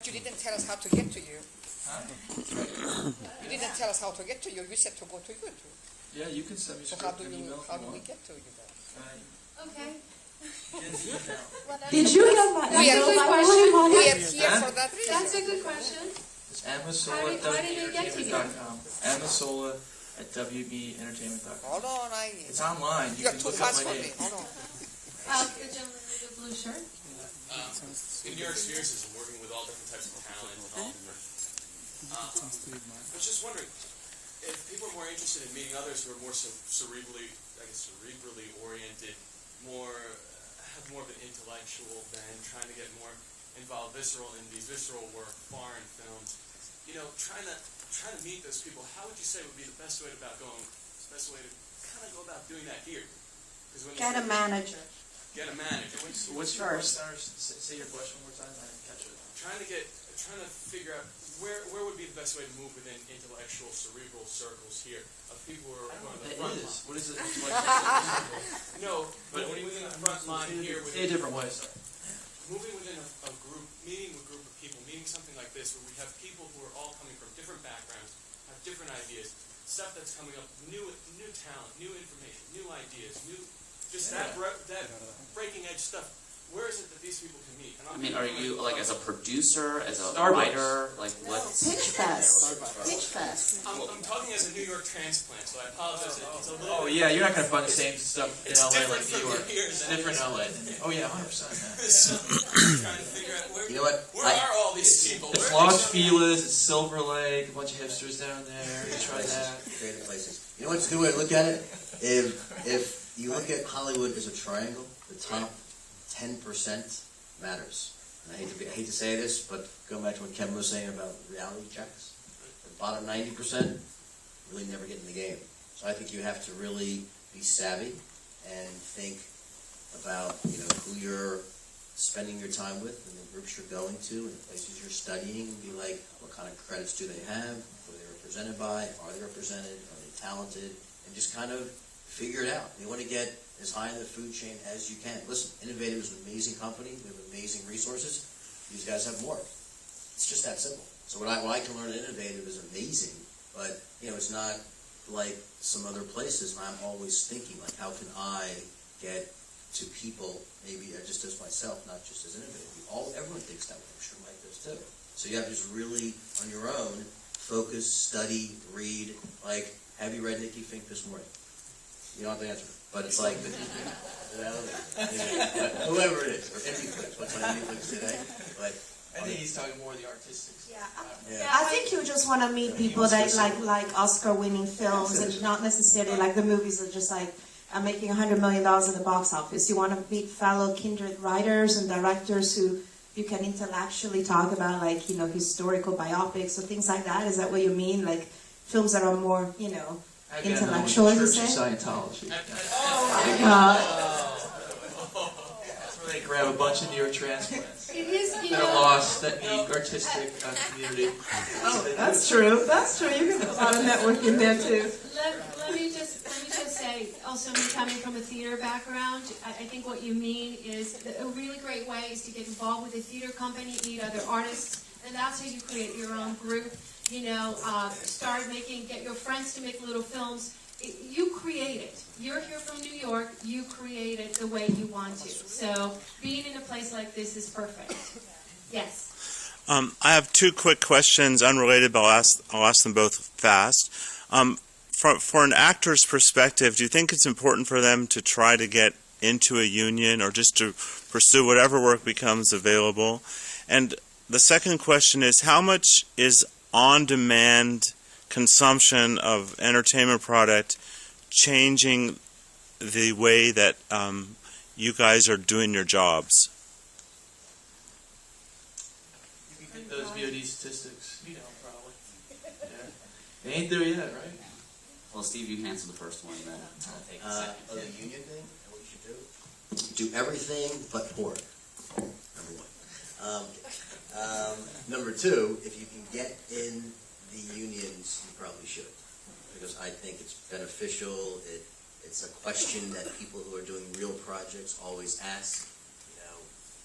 you didn't tell us how to get to you. Huh? You didn't tell us how to get to you. You said to go to you. Yeah, you can send me So script how and email if do you we want. get to you then? Okay. Did you get my We are, email, by the way, we Monica? are here for that reason. That's a good question. It's Amasola at How did they get to you? WBentertainment.com. Amasola at WBentertainment.com. Hold on, It's online. You you're can too look up fast my for me. name. Hold on. The gentleman with the blue shirt. In your experiences of working with all different types of talent and all different, I was just wondering if people are more interested in meeting others who are more cerebrally oriented, have more of an intellectual bent, trying to get more involved in these visceral work, foreign films. You know, trying to meet those people. How would you say would be the best way to kind of go about doing that here? Get a manager. Get a manager. What's your First. say your question one more time? I didn't catch it. Trying to figure out where would be the best way to move within intellectual, cerebral circles here of people who are going to the front line. What is it? No, but within the front line here, Say a different way, sorry. moving within a group, meeting a group of people, meeting something like this, where we have people who are all coming from different backgrounds, have different ideas, stuff that's coming up, new talent, new information, new ideas, that breaking edge stuff. Where is it that these people can meet? I mean, are you like as a producer, as a Starbucks. writer, like what's? Pitch Fest. Pitch Fest. I'm talking as a New York transplant, so I apologize. It's a little Oh yeah, you're not gonna find the same stuff in It's LA different like New from York. here It's than different in LA. Oh yeah, 100%. So, I'm trying to figure out You know what? where are all these people? It's Where are Los they showing up? Feliz, it's Silver Lake, a bunch of hipsters down there. You try that. Creative places. You know what's a good way to look at it? If you look at Hollywood as a triangle, the top 10% matters. And I hate to say this, but going back to what Kevin was saying about reality checks, the bottom 90% really never get in the game. So I think you have to really be savvy and think about who you're spending your time with and the groups you're going to and the places you're studying, and be like, what kind of credits do they have? Who are they represented by? Are they represented? Are they talented? And just kind of figure it out. You want to get as high in the food chain as you can. Listen, Innovative is an amazing company. We have amazing resources. These guys have more. It's just that simple. So what I can learn at Innovative is amazing, but it's not like some other places. And I'm always thinking, like, how can I get to people, maybe just as myself, not just as Innovative. Everyone thinks that way. I'm sure Mike does too. So you have to just really, on your own, focus, study, read. Like, have you read Nikki Fink this morning? You don't have to answer, but it's like, whoever it is, or anything. What's on anything today? But I think he's talking more of the artistic stuff. I think you just want to meet people that like Oscar-winning films, and not necessarily like the movies that just like are making $100 million in the box office. You want to meet fellow kindred writers and directors who you can intellectually talk about, like historical biopics or things like that. Is that what you mean? Like films that are more, intellectual, as you say? Scientology. Oh my God. That's where they grab a bunch of New York transplants. It is, That are lost, that need artistic community. Oh, that's true. That's true. You can have a lot of networking there too. Let me just say, also me coming from a theater background, I think what you mean is a really great way is to get involved with a theater company, meet other artists, and that's how you create your own group. Get your friends to make little films. You create it. You're here from New York. You create it the way you want to. So being in a place like this is perfect. Yes. I have two quick questions, unrelated, but I'll ask them both fast. For an actor's perspective, do you think it's important for them to try to get into a union or just to pursue whatever work becomes available? And the second question is, how much is on-demand consumption of entertainment product changing the way that you guys are doing your jobs? You can get those VOD statistics, probably. Yeah. They ain't there yet, right? Well, Steve, you can answer the first one, then I'll take the second. the union thing, and what you should do everything but porn. Number one. Number two, if you can get in the unions, you probably should, because I think it's beneficial. It's a question that people who are doing real projects always ask.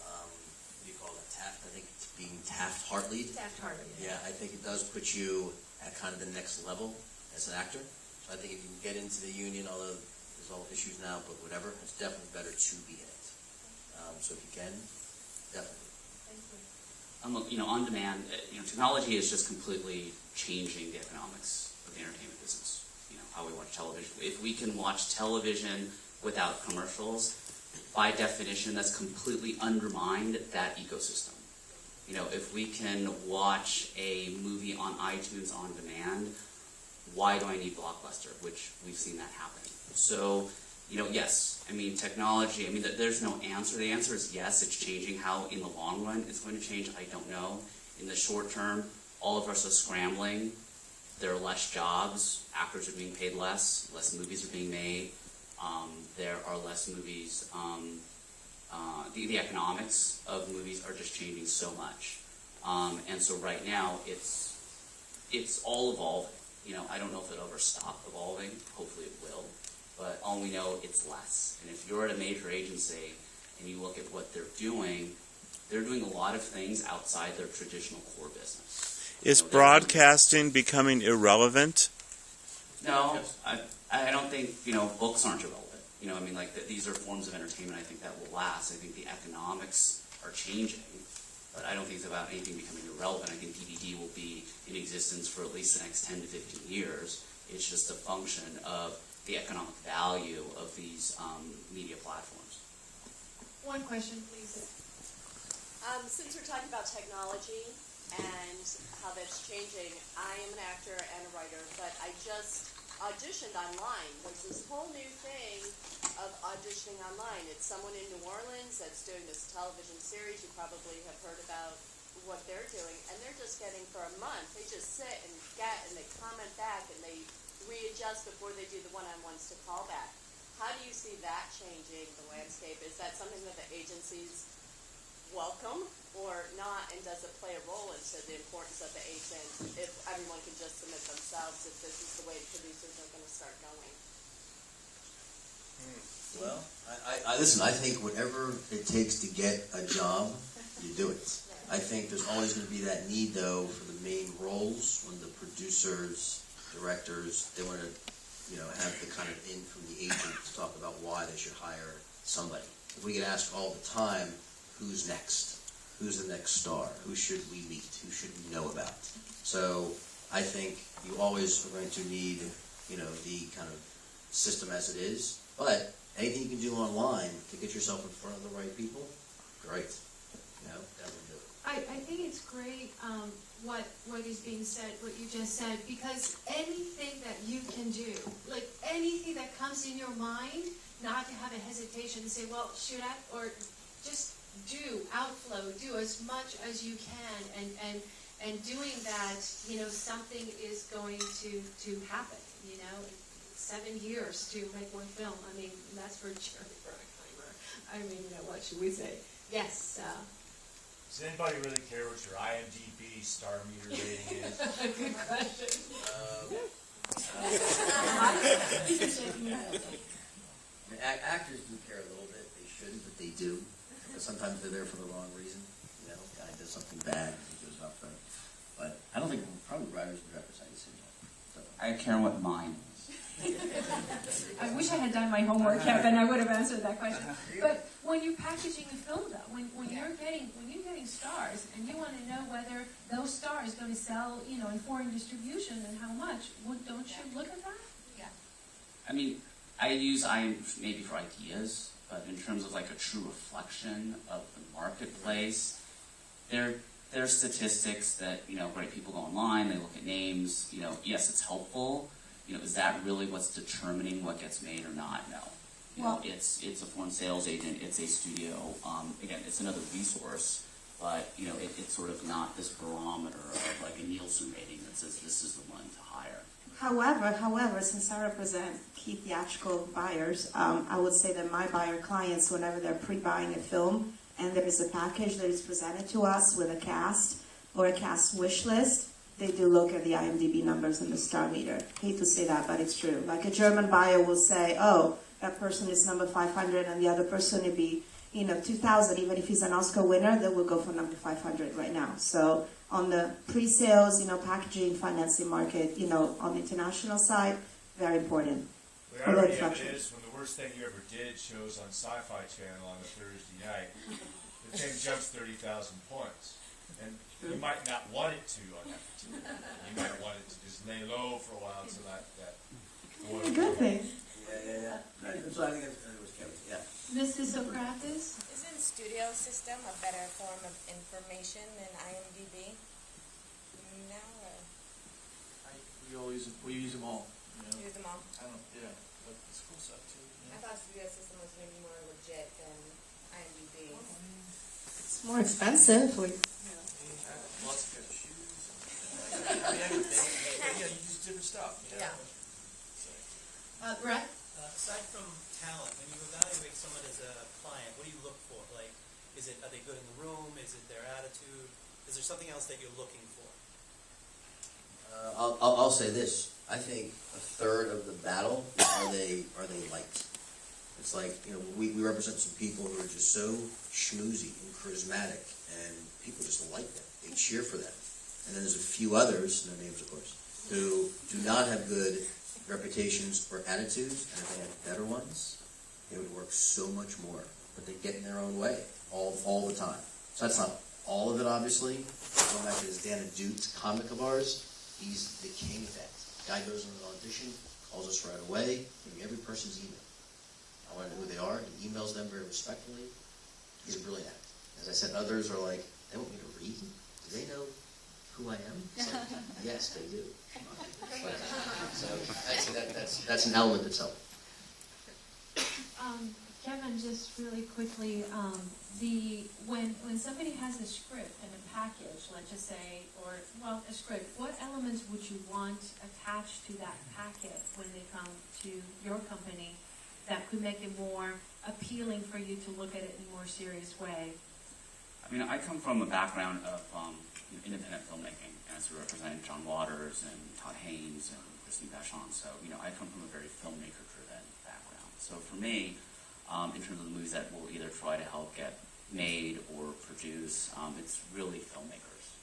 What do you call that? I think it's being tapped. Taft-Hartley. Taft-Hartley. Yeah, I think it does put you at kind of the next level as an actor. So I think if you can get into the union, although there's all issues now, but whatever, it's definitely better to be in it. So if you can, definitely. On demand, technology is just completely changing the economics of the entertainment business. How we watch television. If we can watch television without commercials, by definition, that's completely undermined that ecosystem. If we can watch a movie on iTunes on demand, why do I need Blockbuster? Which we've seen that happen. So, yes, technology, there's no answer. The answer is yes, it's changing. How in the long run it's going to change, I don't know. In the short term, all of us are scrambling. There are less jobs, actors are being paid less movies are being made, there are less movies, the economics of movies are just changing so much. And so right now, it's all evolving. I don't know if it'll ever stop evolving, hopefully it will, but all we know, it's less. And if you're at a major agency and you look at what they're doing a lot of things outside their traditional core business. Is broadcasting becoming irrelevant? No, I don't think, books aren't irrelevant. These are forms of entertainment, I think that will last. I think the economics are changing, but I don't think it's about anything becoming irrelevant. I think DVD will be in existence for at least the next 10 to 15 years. It's just a function of the economic value of these media platforms. One question, please. Since we're talking about technology and how that's changing, I am an actor and a writer, but I just auditioned online. There's this whole new thing of auditioning online. It's someone in New Orleans that's doing this television series. You probably have heard about what they're doing, and they're just getting, for a month, they just sit and they comment back and they readjust before they do the one-on-ones to call back. How do you see that changing the landscape? Is that something that the agencies welcome or not, and does it play a role into the importance of the agent if everyone can just submit themselves, if this is the way producers are going to start going? Well, I listen, I think whatever it takes to get a job, you do it. I think there's always going to be that need, though, for the main roles when the producers, directors, they want to, have the kind of in from the agent to talk about why they should hire somebody. If we get asked all the time, who's next? Who's the next star? Who should we meet? Who should we know about? So I think you always are going to need, the kind of system as it is. But anything you can do online to get yourself in front of the right people, great. That would do it. I think it's great what is being said, what you just said, because anything that you can do, like anything that comes in your mind, not to have a hesitation to say, well, should I, or just do as much as you can, and doing that, something is going to happen, 7 years to make one film. That's for Jerry Bruckheimer. What should we say? Yes. Does anybody really care what your IMDb star meter rating is? Good question. Actors do care a little bit. They shouldn't, but they do. Because sometimes they're there for the wrong reason. Guy does something bad, he goes out front. But I don't think probably writers and directors I see that. I care what mine is. I wish I had done my homework, Kevin. I would have answered that question. But when you're packaging a film, though, when you're getting stars, and you want to know whether those stars going to sell, in foreign distribution and how much, don't you look at that? Yeah. I use maybe for ideas, but in terms of like a true reflection of the marketplace, there are statistics that great people go online, they look at names. Yes, it's helpful. Is that really what's determining what gets made or not? No. It's a foreign sales agent, it's a studio. Again, it's another resource, but it's sort of not this barometer of like a Nielsen rating that says this is the one to hire. However, since I represent key theatrical buyers, I would say that my buyer clients, whenever they're pre-buying a film and there is a package that is presented to us with a cast or a cast wish list, they do look at the IMDb numbers and the star meter. Hate to say that, but it's true. Like a German buyer will say, oh, that person is number 500 and the other person would be 2,000. Even if he's an Oscar winner, they will go for number 500 right now. So on the pre-sales, packaging, financing market, on the international side, very important. We already have this. When the worst thing you ever did shows on Sci-Fi Channel on a Thursday night, the thing jumps 30,000 points. And you might not want it to on that particular day. You might want it to just lay low for a while until that It's a good thing. Yeah. That's what I think it was Kevin. Yeah. Mr. Socrates? Isn't studio system a better form of information than IMDb? No, or We use them all. use them all? I don't, yeah, but the school stuff too. I thought studio system was maybe more legit than IMDb. It's more expensive. Lots of good shoes. You use different stuff. Yeah. Brett? Aside from talent, when you evaluate someone as a client, what do you look for? Like, are they good in the room? Is it their attitude? Is there something else that you're looking for? I'll say this. I think a third of the battle are they liked. It's like, we represent some people who are just so schmoozy and charismatic, and people just like them. They cheer for them. And then there's a few others, no names of course, who do not have good reputations or attitudes, and if they had better ones, they would work so much more. But they get in their own way all the time. So that's not all of it, obviously. Going back to this Dana Duke comic of ours, he's the king of that. Guy goes on an audition, calls us right away, give me every person's email. I want to know who they are. He emails them very respectfully. He's a brilliant actor. As I said, others are like, they want me to read? Do they know who I am? It's like, yes, they do. But, so that's an element itself. Kevin, just really quickly, when somebody has a script and a package, let's just say, a script, what elements would you want attached to that packet when they come to your company that could make it more appealing for you to look at it in a more serious way? I mean, I come from a background of independent filmmaking, as we represent John Waters and Todd Haynes and Christine Vachon. So, I come from a very filmmaker-driven background. So for me, in terms of the movies that we'll either try to help get made or produce, it's really filmmakers.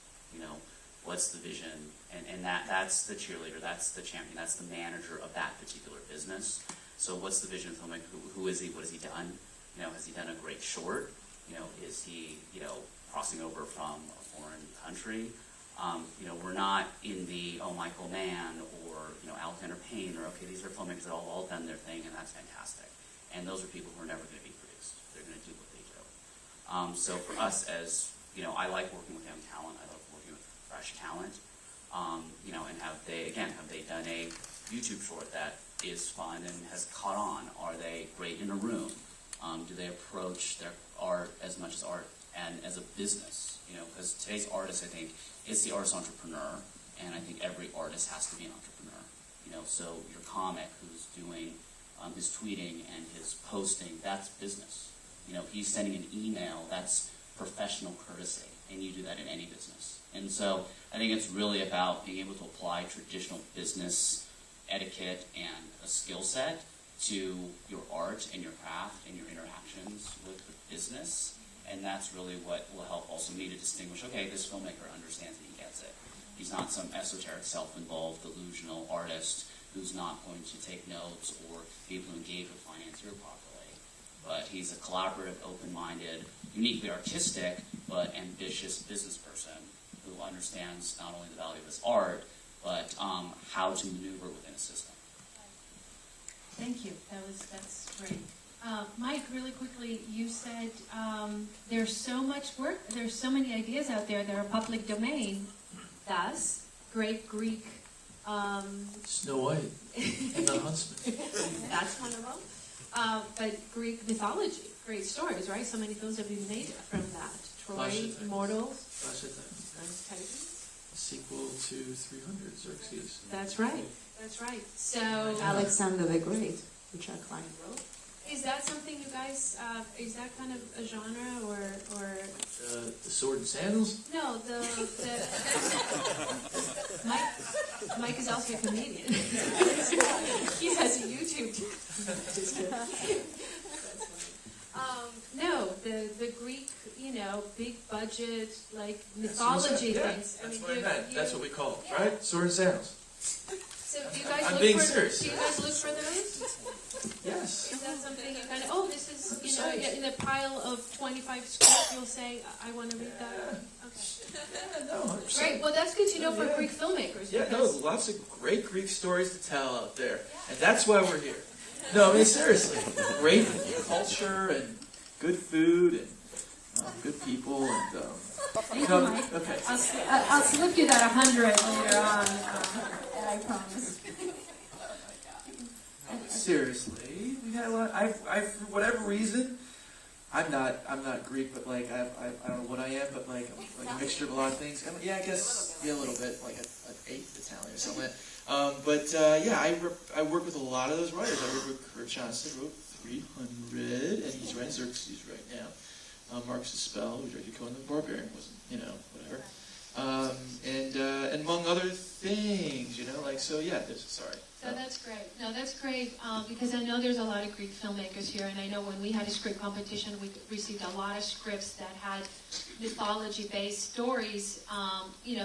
What's the vision? And that's the cheerleader, that's the champion, that's the manager of that particular business. So what's the vision of the filmmaker? Who is he? What has he done? Has he done a great short? Is he, crossing over from a foreign country? We're not in the, Michael Mann or, Alexander Payne, or, okay, these are filmmakers that all done their thing, and that's fantastic. And those are people who are never going to be produced. They're going to do what they do. So for us as, I like working with young talent. I love working with fresh talent. And have they done a YouTube short that is fun and has caught on? Are they great in a room? Do they approach their art as much as art and as a business? Because today's artist, I think, is the artist entrepreneur, and I think every artist has to be an entrepreneur. So your comic who's doing his tweeting and his posting, that's business. He's sending an email, that's professional courtesy, and you do that in any business. And so I think it's really about being able to apply traditional business etiquette and a skill set to your art and your craft and your interactions with the business. And that's really what will help also me to distinguish, okay, this filmmaker understands it, he gets it. He's not some esoteric, self-involved, delusional artist who's not going to take notes or be able to engage with financier properly. But he's a collaborative, open-minded, uniquely artistic, but ambitious business person who understands not only the value of his art, but how to maneuver within a system. Thank you. That's great. Mike, really quickly, you said there's so much work, there's so many ideas out there that are public domain. Thus, great Greek. Snow White and the Huntsman. That's one of them. But Greek mythology, great stories, right? So many films have been made from that. Troy, Immortals. Sequel to 300, Xerxes. That's right. That's right. So Alexander the Great, which our client wrote. Is that something you guys? Is that kind of a genre or? The Sword and Sandals? No, the Mike is also a comedian. He has a YouTube channel. No, budget, like mythology things. That's mean, what I you- meant. you- That's what we call it, Yeah. right? Sword and sandals. So do you guys I'm look being for serious. do you guys look for those? Yes. Is that something you kind of, oh, this is, you know, in a pile of 25 scripts, you'll say, I want to read that? Okay. Yeah, no, 100%. Great, well, that's good to know for Yeah. Greek filmmakers. Yeah, no, because- lots of great Greek stories to tell out there. And that's why we're here. No, I mean, seriously. Great culture and good food and good people and, Thank you, Mike. okay. I'll slip you that 100 later on, I promise. Seriously, we had a lot. I for whatever reason, I'm not Greek, but like I don't know what I am, but like I'm like a mixture of a lot of things. Yeah, I guess a little bit, like an eighth Italian or something. Yeah, I work with a lot of those writers. I work with Kurt Johnson, wrote 300, and he's writing Xerxes right now. Marcus Spell, who directed Conan the Barbarian, wasn't, whatever. And among other things, like, so yeah, sorry. So that's great. No, that's great because I know there's a lot of Greek filmmakers here, and I know when we had a script competition, we received a lot of scripts that had mythology-based stories.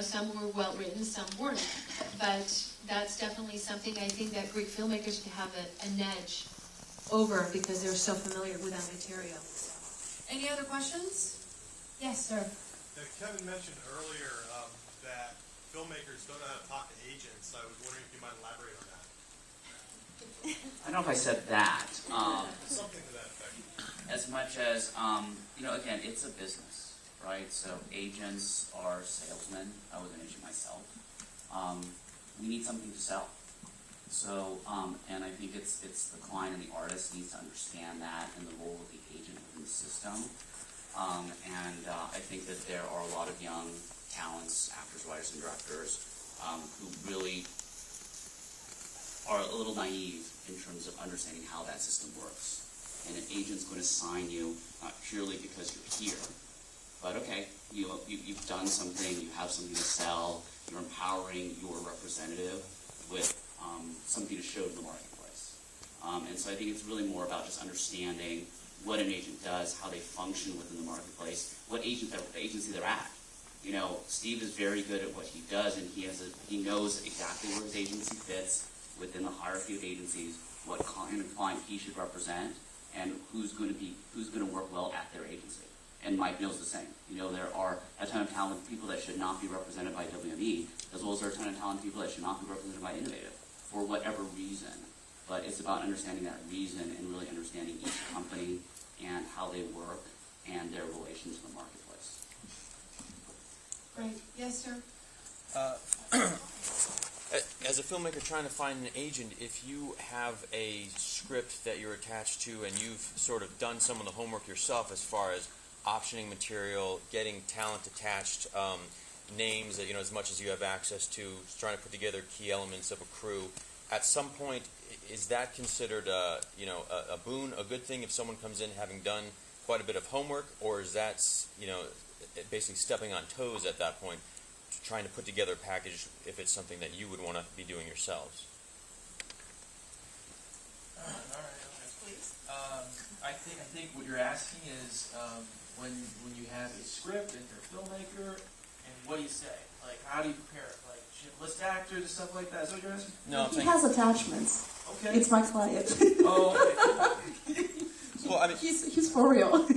Some were well written, some weren't. But that's definitely something I think that Greek filmmakers have an edge over because they're so familiar with that material. Any other questions? Yes, sir. Kevin mentioned earlier that filmmakers don't know how to talk to agents. I was wondering if you might elaborate on that. I don't know if I said that. Something to that effect. As much as, again, it's a business, right? So agents are salesmen. I was an agent myself. We need something to sell. So, and I think it's the client and the artist needs to understand that and the role of the agent within the system. I think that there are a lot of young talents, actors, writers, and directors who really are a little naive in terms of understanding how that system works. And an agent's going to sign you not purely because you're here, but okay, you've done something, you have something to sell, you're empowering your representative with something to show to the marketplace. And so I think it's really more about just understanding what an agent does, how they function within the marketplace, what agency they're at. Steve is very good at what he does, and he knows exactly where his agency fits within the hierarchy of agencies, what kind of client he should represent, and who's going to work well at their agency. And Mike knows the same. There are a ton of talented people that should not be represented by WME, as well as there are a ton of talented people that should not be represented by Innovative, for whatever reason. But it's about understanding that reason and really understanding each company and how they work and their relations in the marketplace. Great. Yes, sir. As a filmmaker trying to find an agent, if you have a script that you're attached to and you've sort of done some of the homework yourself as far as optioning material, getting talent attached, names that, as much as you have access to, trying to put together key elements of a crew, at some point, is that considered a boon, a good thing if someone comes in having done quite a bit of homework, or is that, basically stepping on toes at that point, trying to put together a package if it's something that you would want to be doing yourselves? All right. Please. I think what you're asking is when you have a script and you're a filmmaker, and what do you say? Like, how do you prepare it? Like, should you list actors and stuff like that? Is that what you're asking? No, He has attachments. Okay. It's my client. Oh, okay. Well, I mean, he's for real.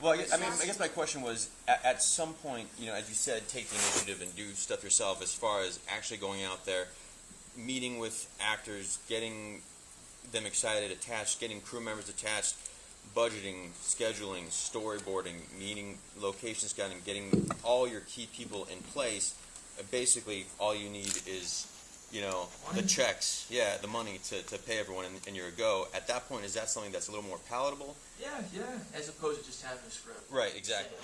Well, I guess my question was, at some point, as you said, take the initiative and do stuff yourself as far as actually going out there, meeting with actors, getting them excited, attached, getting crew members attached, budgeting, scheduling, storyboarding, meeting, location scouting, getting all your key people in place. Basically, all you need is, the checks, the money to pay everyone, and you're a go. At that point, is that something that's a little more palatable? Yeah, as opposed to just having a script. Right, exactly.